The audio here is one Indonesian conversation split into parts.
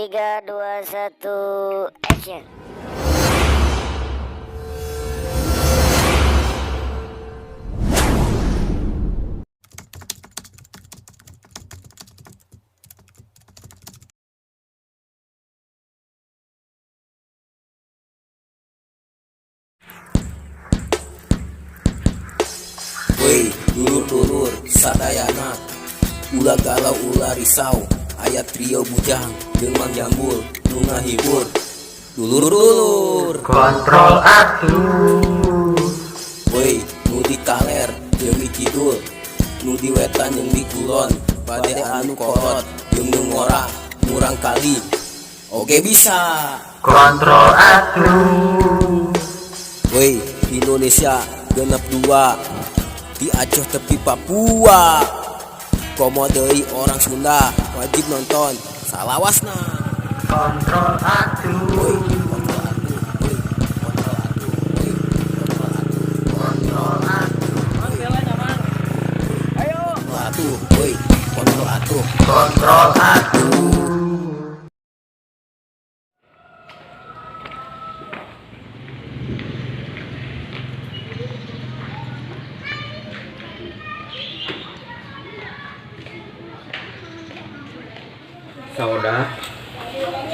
3, 2, 1, action. Woi, dulur-dulur, sadayana ulah galau ulah risau, ayat trio bujang dengan jambul nu ngahibur. Dulur-dulur Kontrol atu. woi, nu di kaler jeung di kidul, nu di wetan jeung di kulon, pade anu kolot jeung nu ngora murang kali oge bisa. Kontrol atu. Woi, Indonesia genep 2 di Aceh tepi Papua. Komo deui orang Sunda wajib nonton salawasna. Kontrol atu. Woi, kontrol atuh, woi, kontrol atuh, woi, kontrol atuh, Kontrol atu. kontrol atuh, woi, kontrol atuh. Kontrol atu. Saudah,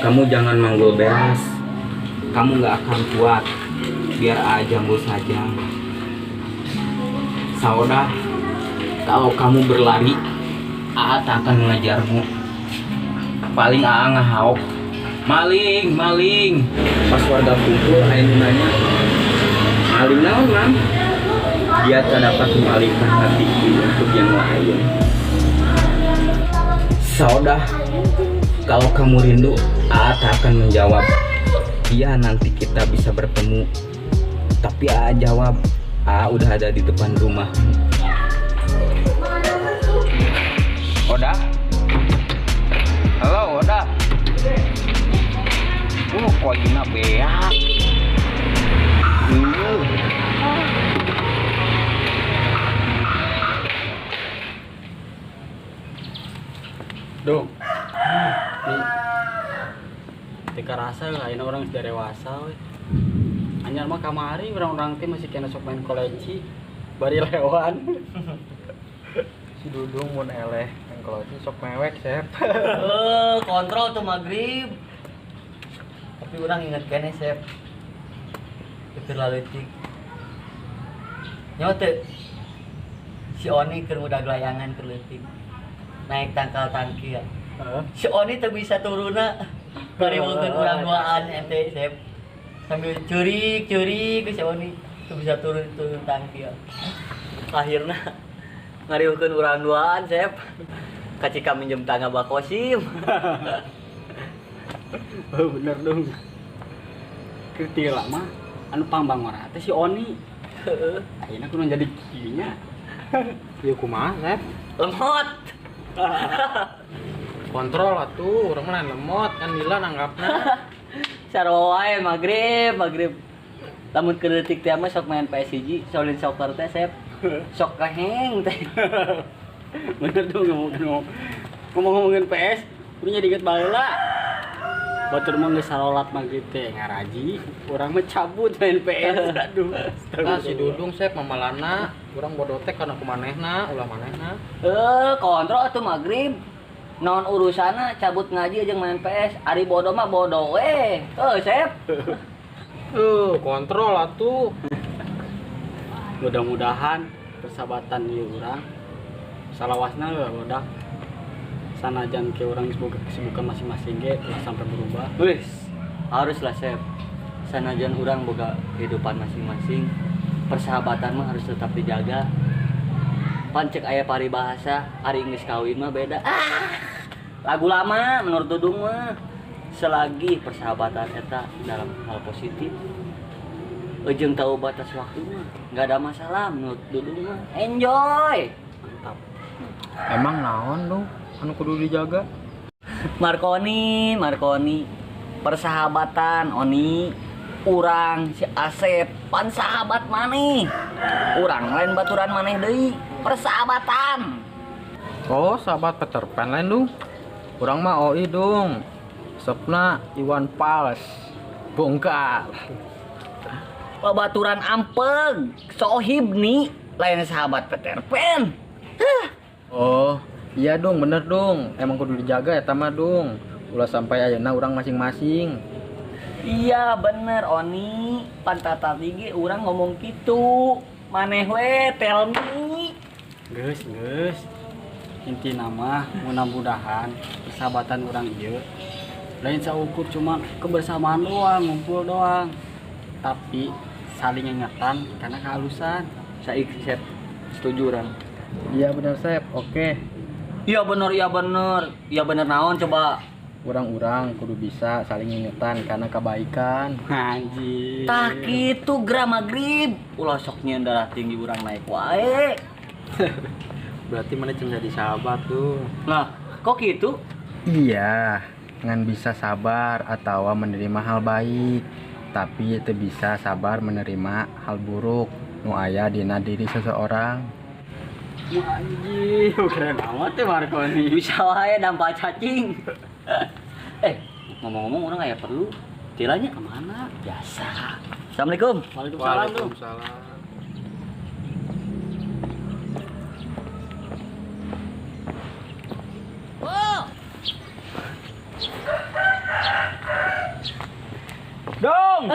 kamu jangan manggul beres. Kamu gak akan kuat. Biar aja jambul saja. Saudah, kalau kamu berlari, Aa tak akan mengejarmu. Paling Aa ngahaok, maling, maling. Pas warga kumpul, Aing nanya, maling naon, Mam? Dia tak dapat mengalihkan hatiku untuk yang lain. Saudah, kalau kamu rindu, Aa tak akan menjawab. Iya, nanti kita bisa bertemu. Tapi Aa jawab, Aa udah ada di depan rumah. Oda? Halo, Oda. Kok gina beak? Dong, nih, tika rasa lain orang sudah dewasa, we. Anyar mah kamari orang-orang teh masih kena sok main koleci, bari lewan. Si Dudung mun eleh yang kalau itu sok mewek sep. Kontrol tuh maghrib. Tapi orang inget kene sep. Keur laletik. Nyawa teu. Si Oni keur udah gelayangan keur leutik. Naik tangkal tangki ya. Si Oni teu bisa turuna. Ngariweukeun urang duaan ente sep. Sambil curi ke si Oni teu bisa turun tangki ya. Akhirna ngariweukeun urang duaan sep. Kacika minjem tangga bakosim. Oh, bener dong. Ketila mah anu pangbangora teh si Oni. Heeh. Ayeuna kudu jadi kieunya. Ieu kumaha sep? Lemot. Kontrol atuh, urang mah lemot kan lila nanggapna. Sarua wae maghrib. Lamun keur leutik teh mah sok main PSG, Shaolin Soccer teh sep. Sok kaheng teh. Bener dong ngomongin PS, kudu jadi inget baheula. Batur mah geus salat maghrib teh ngaraji, urang mah cabut main PS. Aduh. Nah si Dudung sep mamalana, urang bodoh teh kana kumanehna, ulah manehna. Kontrol atuh maghrib. Non urusana cabut ngaji aja main PS. Ari bodoh mah bodoh we. Sep. Kontrol atuh. Mudah-mudahan persahabatan ieu urang salawasna udah sanajan ke orang kesibukan masing-masing ge ulah sampai berubah. Wis, haruslah Sep. Sanajan urang boga kehidupan masing-masing, persahabatan mah harus tetap dijaga. Pancek aya paribahasa, ari geus kawin mah beda. Lagu lama menurut Dudung mah. Selagi persahabatan eta dalam hal positif, ujung tahu batas waktu mah nggak ada masalah menurut Dudung mah. Enjoy. Mantap. Emang naon dong anu kudu dijaga? Marconi, persahabatan Oni, urang si Asep, pan sahabat maneh. Urang lain baturan maneh deui, persahabatan. Oh, sahabat Peter Pan lain dong. Urang mah OI dong. Sopna Iwan Fals. Bongkar. Babaturan ampeg, sohib nih, lain sahabat Peter Pan. Oh, iya dong, bener dong. Emang kudu dijaga ya tama dong. Ulah sampai ayeuna urang masing-masing. Iya bener Oni, pantata tinggi orang ngomong gitu. Maneh we tell me. Geus. Inti nama mudah-mudahan persahabatan orang ieu lain saukur cuma kebersamaan doang, ngumpul doang. Tapi saling ingetan karena kehalusan. Saik Sep, setuju orang. Iya bener Sep, oke. Iya bener. Iya bener naon coba. Urang-urang kudu bisa saling ingetan karena kebaikan. Anjir. Tah kitu gra magrib. Ulah sok nyieun darah tinggi urang naik wae. Berarti mana cuma jadi sahabat tuh. Nah, kok gitu? Iya, ngan bisa sabar atau menerima hal baik, tapi itu bisa sabar menerima hal buruk nu aya dina diri seseorang. Anjir, keren amat ya Marconi. Bisa wae dampak cacing. Ngomong-ngomong orang aya perlu. Tilanya kemana? Biasa. Assalamualaikum. Waalaikumsalam tuh. Dong.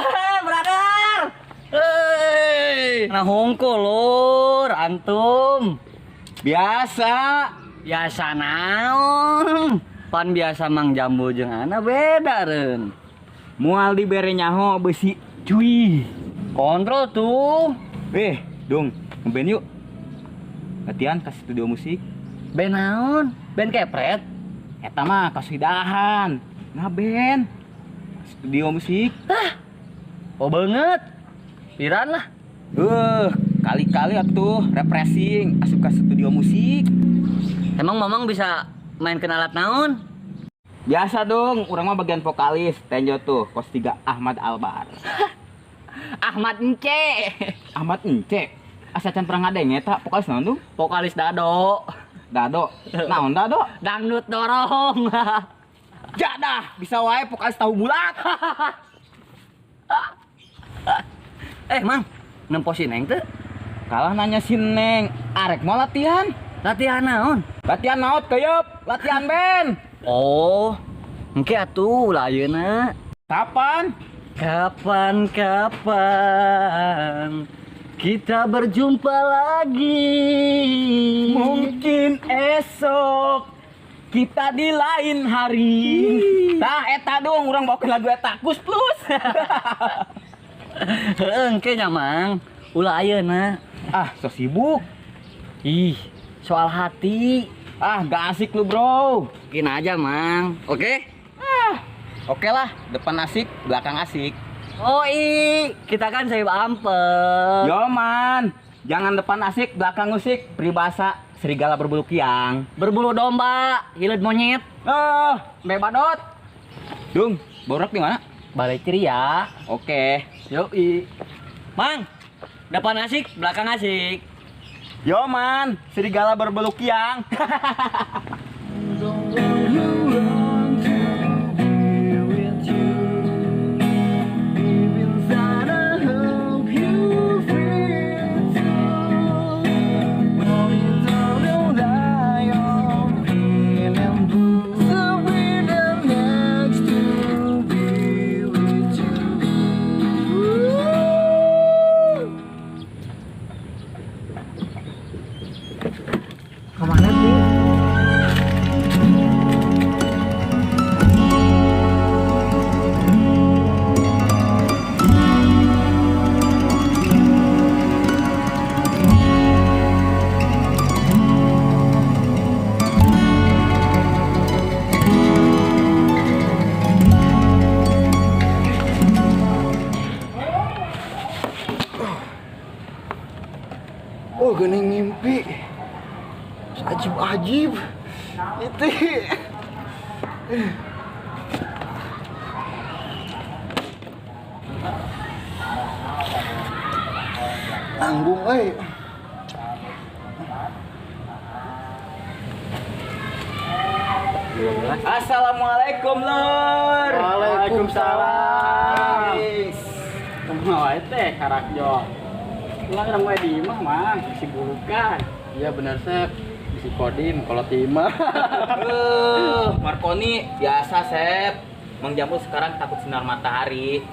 Brother. Hei. Nah hongko lur, antum. Biasa naon. Pan biasa Mang Jambu jeung ana beda reun. Mual dibere nyaho besi cuy. Kontrol tuh. Dong, ngeband yuk. Latihan ke studio musik. Ben naon? Ben kepret. Eta mah kasidahan. Ngaben. Studio musik. Oh banget. Piran lah. Kali-kali atuh refreshing asup ke studio musik. Emang Mamang bisa main alat naon? Biasa dong, urang mah bagian vokalis. Tenjo tuh, kos 3 Ahmad Albar. Ahmad Ence. Ahmad Ence. Asa can pernah ngadeng eta vokalis naon tuh? Vokalis Dado. Dado. Naon Dado? Dangdut dorong. Jadah, bisa wae vokalis tahu bulat. Mang, nemposin Neng teh. Kalah nanya si Neng, arek mau latihan. Latihan naon? Latihan naot keup, latihan band. Oh, engke atuh lah ayeuna. Kapan? Kapan kita berjumpa lagi? Mungkin esok kita di lain hari. Tah eta dong urang bawa lagu eta Kus Plus. Engke nya Mang, ulah ayeuna. So sibuk. Ih, soal hati. Gak asik lu bro. Mungkin aja Mang. Oke? Oke lah, depan asik, belakang asik. Oh kita kan saya ampel. Yo man, jangan depan asik, belakang musik. Peribahasa serigala berbulu kiang. Berbulu domba, hilet monyet. Bebadot. Dung, borak di mana? Balai ceria. Oke. Yoi. Mang, depan asik, belakang asik. Yo man, serigala berbulu kiang. Kemana sih? Oh, geuning mimpi. Ajib-ajib. Itu. Tanggung euy. Assalamualaikum lur. Waalaikumsalam. Kumaha wae teh karakjo. Ulang urang wae di imah mang disibulukan. Iya benar Sep, bisi kodim kalau timah. Marconi biasa Sep. Mang Jambu sekarang takut sinar matahari.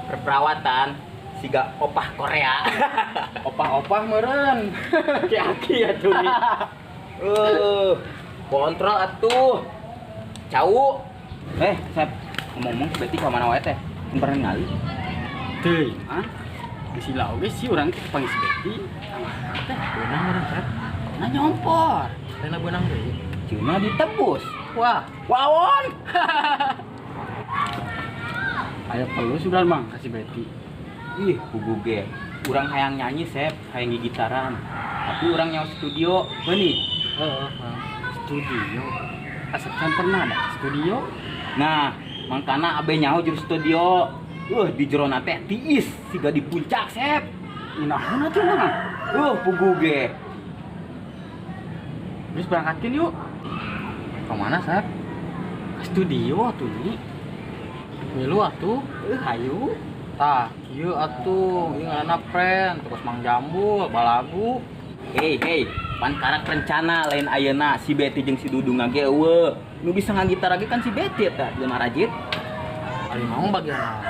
Perperawatan siga opah Korea. Opah-opah meureun. Aki-aki ya tuh. Kontrol atuh. Cau. Sep, ngomong-ngomong berarti ka mana wae teh? Pernah ngali. Teuy, di sila oge sih urang teh panggil si Betty. Teh Benang meureun Sep. nah nyompor. Rena benang deui. Cina ditebus. Wah, Wawon. aya perlu sudah mang kasih Betty. Ih, guguge. Urang hayang nyanyi Sep, hayang gigitaran. Tapi urang nyawa studio, beuni. Studio. Asalkan pernah ada studio. Nah, mangkana abe nyaho juru studio. Di jerona teh tiis siga di puncak, Sep. Inaheuna tuh mang. Puguge. Terus berangkatkeun yuk. Ke mana Sep? Ke studio atuh ni. Milu atuh. Hayu. Tah, kieu atuh, ieu ngaranna friend, terus Mang Jambul, balagu. Hei, pan karak rencana lain ayeuna si Betty jeung si Dudung ge eueuh. Nu bisa ngagitar lagi kan si Betty eta, jelema rajit. Ari mau bagian naon?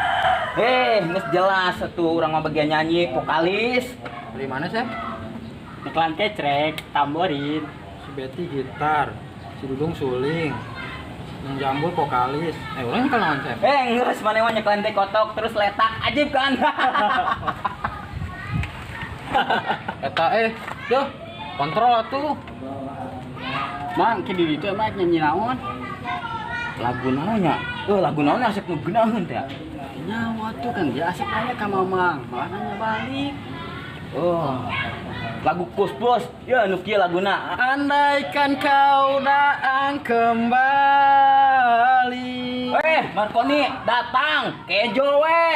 Geus jelas atuh urang mah bagian nyanyi, vokalis. Dari mana Sep? Neklan kecrek, tamborin. Si Betty gitar, si Dudung suling, Mang Jambul vokalis. Urang nyekel naon Sep? Geus maneh mah nyekelan teh kotok terus letak ajib kan. Eta duh, kontrol atuh. Mang, ke di ditu emang nyanyi naon? Lagu naon nya? Lagu naon asep nu geunaheun teh. Nyawa tuh kan dia asik nanya ka Mamang, malah nanya balik. Lagu Pus-Pus. Ya nu kieu laguna. Andaikan kau datang kembali. Marconi datang kejo we.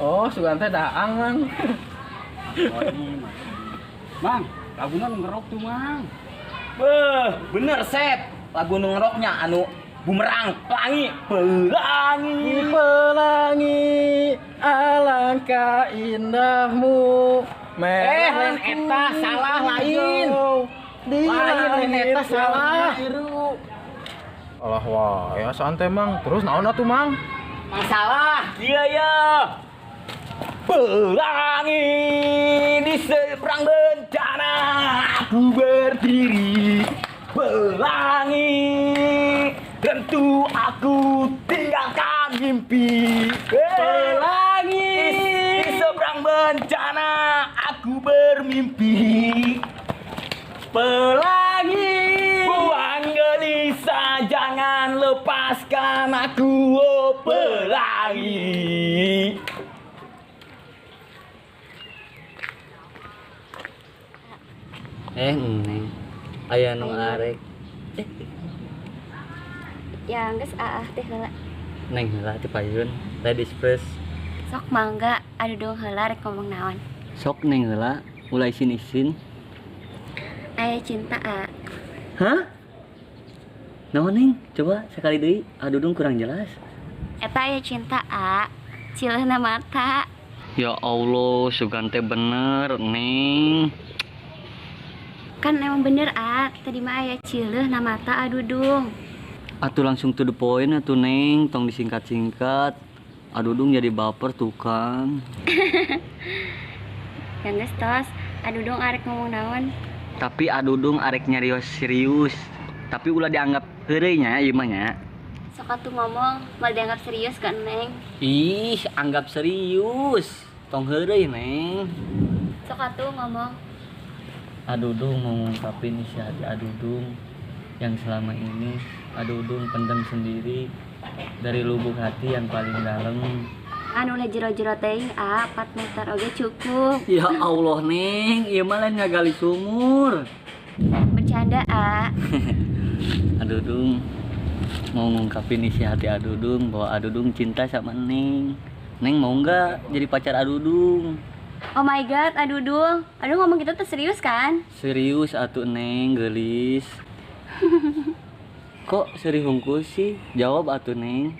Oh, sugan teh daang Mang. Mang, laguna nu ngerok tuh Mang. Bener Sep. Lagu nu ngeroknya anu bumerang pelangi. Pelangi, alangkah indahmu. Lain eta salah lain. Lain eta salah. Allah wah, ya santai Mang. Terus naon atuh Mang? Masalah iya ya. Pelangi di seberang bencana aku berdiri. Pelangi tentu aku tinggalkan mimpi. Pelangi di seberang bencana aku bermimpi. Pelangi buang gelisah jangan lepaskan aku, oh pelangi. Neng, aya nu arek. Ya geus teh heula. Neng heula ti payun, ladies first. Sok mangga adu dong heula rek ngomong naon. Sok neng heula, mulai isin-isin. Aya cinta Hah? Naon neng? Coba sekali deui, adudung kurang jelas. Eta aya cinta cileuna mata. Ya Allah, sugante bener, Neng. Kan emang bener tadi mah aya cileuna mata adudung. Atuh langsung to the point atuh Neng, tong disingkat-singkat. Adudung jadi baper tuh kan. Ya geus tos, adudung arek ngomong naon. Tapi adudung arek nyarios serius. Tapi ulah dianggap heureuy nya ieu mah nya. Sok atuh ngomong, mal dianggap serius kan Neng. Ih, anggap serius. Tong heureuy, Neng. Sok atuh ngomong. Adudung mau ngungkapin isi hati Adudung yang selama ini Adudung pendam sendiri dari lubuk hati yang paling dalam. Anu lah jero-jero teh 4 meter oge cukup. Ya Allah Neng, ieu mah lain ngagali sumur. Bercanda Adudung mau ngungkapin isi hati Adudung bahwa Adudung cinta sama Neng. Neng mau nggak jadi pacar Adudung? Oh my god, adudung. Aduh ngomong gitu tuh serius kan? Serius atuh Neng, gelis. Kok Seri hungkul sih? Jawab atuh Neng.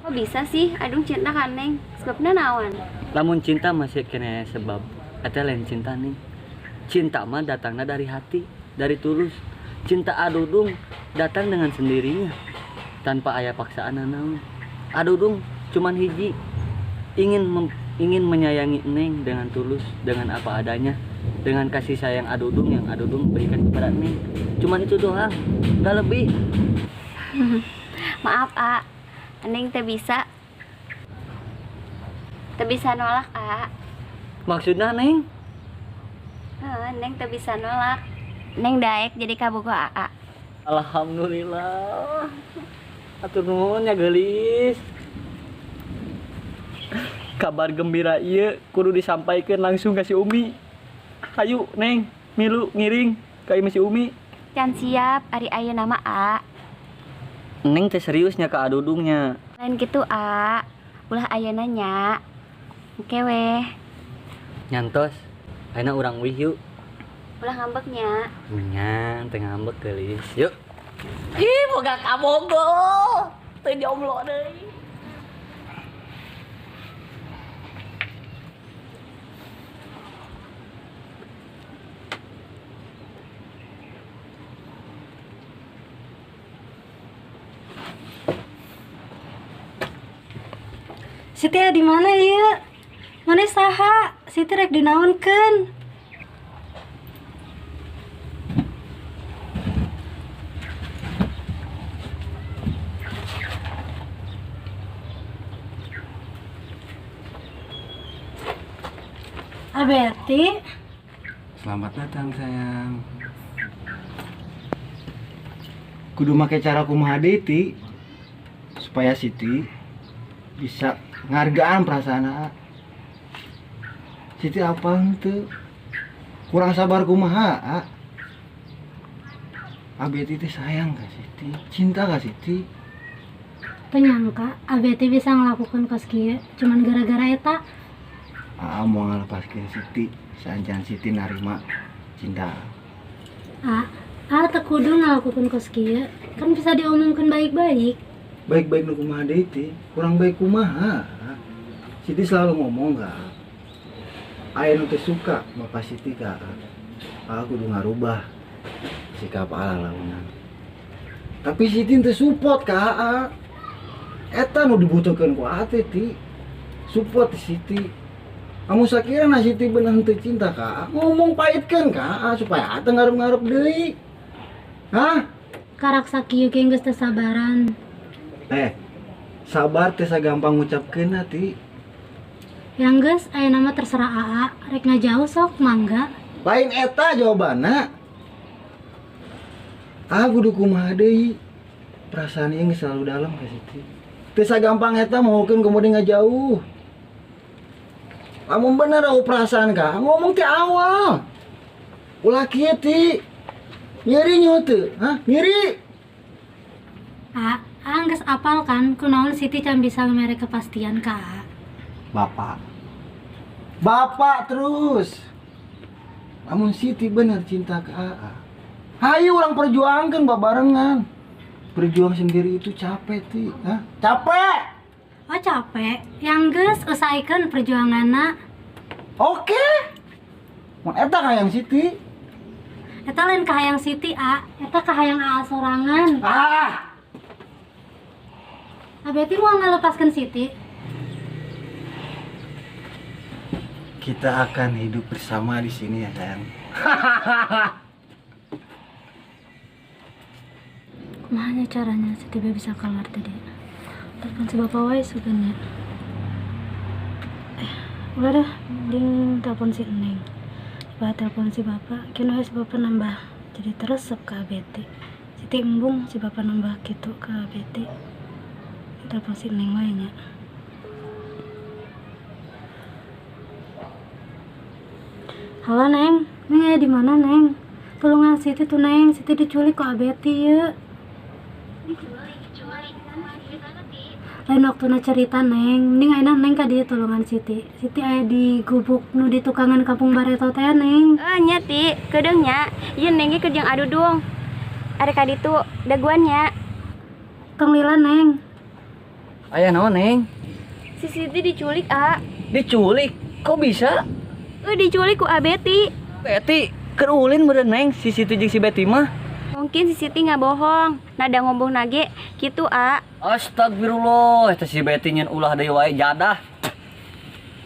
Kok bisa sih Adung cinta kan Neng? Sebabna naon? Lamun cinta masih kena sebab. Eta lain cinta Neng. Cinta mah datangnya dari hati, dari tulus. Cinta Adudung datang dengan sendirinya, tanpa aya paksaan naon. Adudung cuman hiji, ingin menyayangi Neng dengan tulus, dengan apa adanya, dengan kasih sayang Adudung yang Adudung berikan kepada Neng. Cuman itu doang, gak lebih. Maaf A, Neng teu bisa nolak A. Maksudnya Neng? Neng teu bisa nolak. Neng daek jadi kabogoh AA. Alhamdulillah. Atur nuhun ya gelis. Kabar gembira ieu kudu disampaikan langsung ka si Umi. Hayu Neng, milu ngiring ka ieu si Umi. Can siap ari aya nama A. Neng teh seriusnya ka Adudungnya. Lain gitu A. Ulah ayeuna nya. Engke weh. Nyantos. Ayeuna urang wih yuk. Ulah ngambeknya. Nyan teh ngambek gelis. Yuk. Ih, boga kabogo. Teu jomblo deui. Siti di mana ya? Mana saha? Siti rek dinaonkeun. Abeti, Selamat datang sayang. Kudu make cara kumaha deui ti supaya Siti bisa ngargaan perasaan A. Siti apa henteu? Kurang sabar kumaha A? Abeti teh sayang ka Siti, cinta ka Siti. penyangka Abeti bisa ngelakukan kos kieu cuman gara-gara eta. A mau ngalepaskeun Siti, sanjan Siti narima cinta. Teu kudu ngelakukan kos kieu, kan bisa diomongkeun baik-baik. Baik-baik nu kumaha deui ti, kurang baik kumaha. Siti selalu ngomong ka aya nu teu suka Bapak Siti ka A kudu ngarubah sikap A lalunan. Tapi Siti teu support ka A. Eta nu dibutuhkeun ku A teh ti support Siti. Kamu sakira na Siti bener teu cinta ka A, ngomong paitkeun ka A supaya A teu ngarep-ngarep deui. Hah? Karak sakieu ge geus teu sabaran. Sabar teh sagampang ngucapkeunna ti. Yang geus aya nama terserah AA, rek ngajauh sok mangga. Lain eta jawabanna. Kudu kumaha deui? Perasaan ieu geus selalu dalam ka Siti. Teu sagampang eta mohokeun kemudian ngajauh. Lamun bener au perasaan ka, ngomong ti awal. Ulah kieu ti. Nyeri nyaho teu? Nyeri. Geus apal kan kunaon Siti can bisa mere kepastian ka AA. Bapak terus. Lamun Siti bener cinta ke A, hayu orang perjuangkan babarengan. Berjuang sendiri itu capek ti, capek. Oh capek, yang geus usahaikeun perjuanganna. Oke. Mun eta kahayang Siti. Eta lain kahayang Siti A, eta kahayang AA sorangan. Abeti mau ngalepaskeun Siti. Kita akan hidup bersama di sini ya sayang. Kumahanya caranya Siti bisa keluar tadi. Telepon si bapak wae sugannya. Udah dah, mending telepon si Neng. Coba telepon si bapak, kena si bapak nambah. Jadi teresep ke Abeti. Siti embung si bapak nambah gitu ke Abeti. Telepon si Neng wae nya. Halo Neng, Neng ya di mana Neng? Tulungan Siti tuh Neng, Siti diculik kok Abeti ya. Lain waktu na cerita Neng, mending ayeuna Neng ka dieu tulungan Siti. Siti aya di gubuk nu di tukangan kampung Bareto teh Neng. Nya ti, kedeung nya. Ieu Neng ge keur jeung Adudung. Are ka ditu daguan nya. tong lila neng. Aya naon neng? Si Siti diculik, A. Diculik? Kok bisa? Diculik ku Abeti. Betty, keulin meureun neng si Siti jeung si Betty mah. Mungkin si Siti nggak bohong. Nada ngomong nage gitu, A. Astagfirullah, eta si Betty nyen ulah deui wae jadah.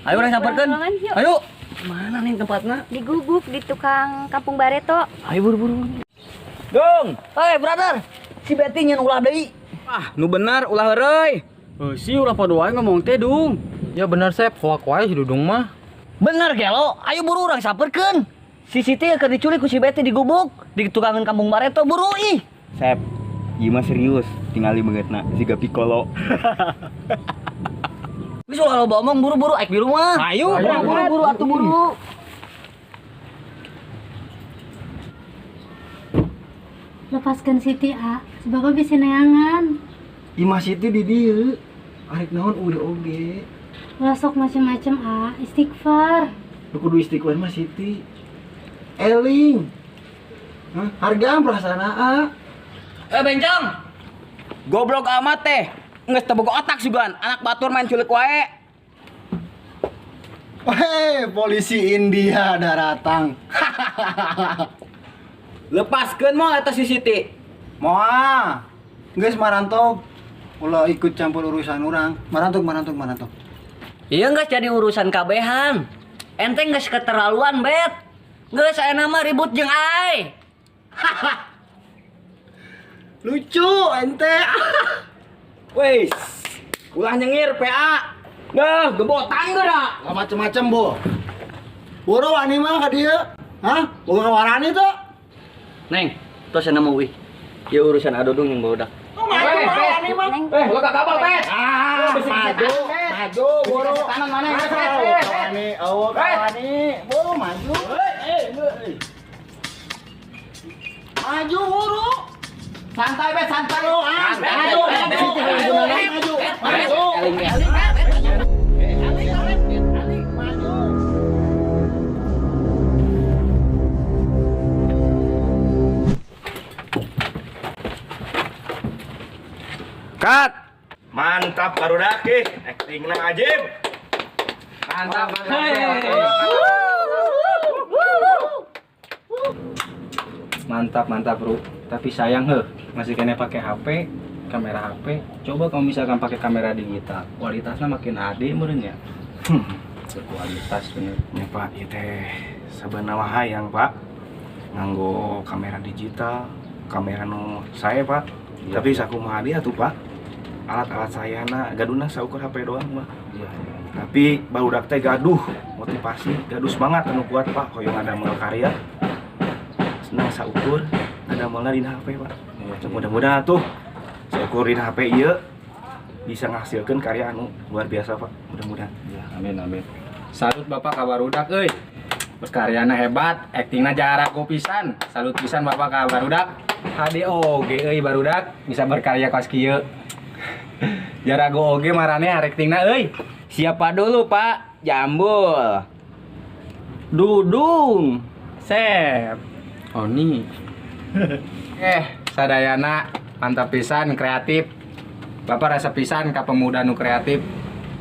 Ayo urang samperkeun. Yuk. Ayo. Mana nih tempatnya? Di Gubuk di tukang Kampung Bareto. Ayo buru-buru. Dong, hey brother. Si Betty nyen ulah deui. Ah, nu benar ulah heureuy. Si ulah pada wae ngomong teh dung. Ya bener Sep, hoak wae si Dudung mah. Bener gelo, ayo buru urang samperkeun. Si Siti keur diculik ku si Betty di Gubuk, di tukangan Kampung Bareto buru ih. Sep, ieu mah serius, tingali beungeutna siga Piccolo. Wis ulah loba omong buru-buru aik di rumah. Ayo, buru-buru atuh buru. Lepaskan Siti, A. Si Bapak bisa neangan. Imah Siti di dieu. Arek naon udah oge. Ulah sok macem-macem, A. Istighfar. Nu kudu istighfar mah Siti. Eling. Hah? Hargaan perasaan A. Benjang. Goblok amat teh. Geus teu boga otak sugan, anak batur main culik wae. Hei, polisi India datang. Lepaskeun moal eta si Siti. Moal. Geus marantog. Ulah ikut campur urusan orang. Marantog. Iya geus jadi urusan kabehan. Ente geus keterlaluan, Bet. Geus ayeuna mah ribut jeung ai. Lucu ente. Weis, ulah nyengir PA. Nah, gembotan geura. Gak macem-macem, Bo. Boro wani mah ka dieu. Hah? Boga warani tuh. Neng, tos cenah mah euy. Ieu urusan adodung yang barudak. Lo kakak apa, Pet? Maju, boro. Tangan mana? Kawani, boro maju. Maju, boro. Santai, Bet, santai. Kat, mantap barudak actingna ajib. Mantap. Mantap, Bro. Tapi sayang masih kena pakai HP, kamera HP. Coba kalau misalkan pakai kamera digital, kualitasnya makin HD meureun ya. Berkualitas bener. Ya Pak, ieu teh sabenawa hayang Pak. Nganggo kamera digital, kamera nu saya Pak. Ya. Tapi sakumaha dia tuh Pak. Alat-alat sayana gaduna saukur HP doang Pak. Iya. Tapi barudak teh gaduh, motivasi, gaduh semangat anu kuat Pak, hoyong ada moal karya. Senang saukur ada moalna dina HP Pak. Iya. Mudah-mudahan tuh saukur dina HP ieu bisa ngahasilkeun karya anu luar biasa Pak. Mudah-mudahan. Ya, amin. Salut Bapak ka barudak euy. Berkaryana hebat, aktingna jarago pisan. Salut pisan Bapak ka barudak. HD oge euy barudak bisa berkarya kos kieu. Jarago oge marane aktingna euy. Siapa dulu Pak? Jambul. Dudung. Sep. Oni. Sadayana mantap pisan kreatif. Bapak rasa pisan ka pemuda nu kreatif.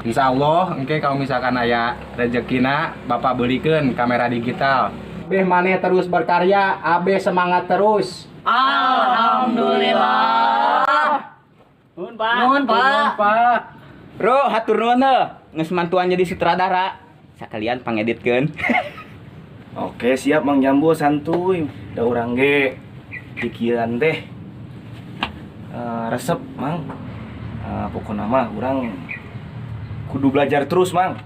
Insya Allah, engke kalau misalkan aya rezekina, Bapak belikan kamera digital. Beh maneh terus berkarya, abe semangat terus. Alhamdulillah. Nuhun, Pak. Bro, hatur nuhun heuh. Geus mantuan jadi sutradara. Sakalian pangeditkeun. Oke, siap Mang Jambu santuy. Da urang ge pikiran teh resep Mang. Pokokna mah urang kudu belajar terus Mang.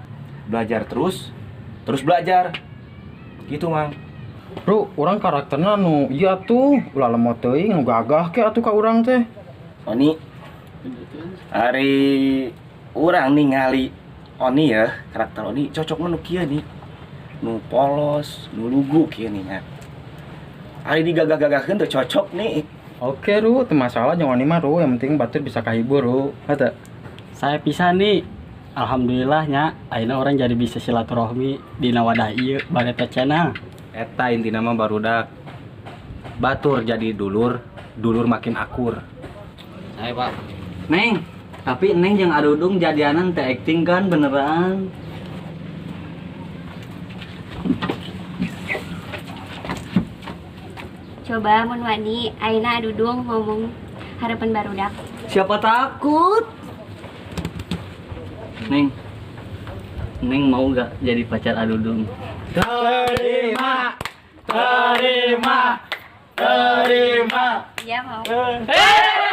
Belajar terus belajar. Gitu Mang. Bro, orang karakterna nu iya tuh, ulah lemot teuing nu gagah ke atuh ka urang teh. Oni hari urang ningali Oni ya, karakter Oni cocok nu kieu nih. Nu polos, nu lugu kieu nih nya. Ari digagah-gagahkeun teh cocok nih. Oke, Ru, teu masalah jeung Oni mah, Ru. Yang penting batur bisa kahibur, Ru. Hata. Saya pisan nih. Alhamdulillahnya ayeuna orang jadi bisa silaturahmi dina wadah ieu Bareto Channel. Eta intina mah barudak. Batur jadi dulur, dulur makin akur. Ayo, Pak. Neng, tapi Neng yang Adudung jadianan teh acting kan beneran. Coba mun wani ayeuna Dudung ngomong harapan barudak. Siapa takut? Neng, Neng mau gak jadi pacar Adudung? Terima, terima, terima. Iya mau. Eh.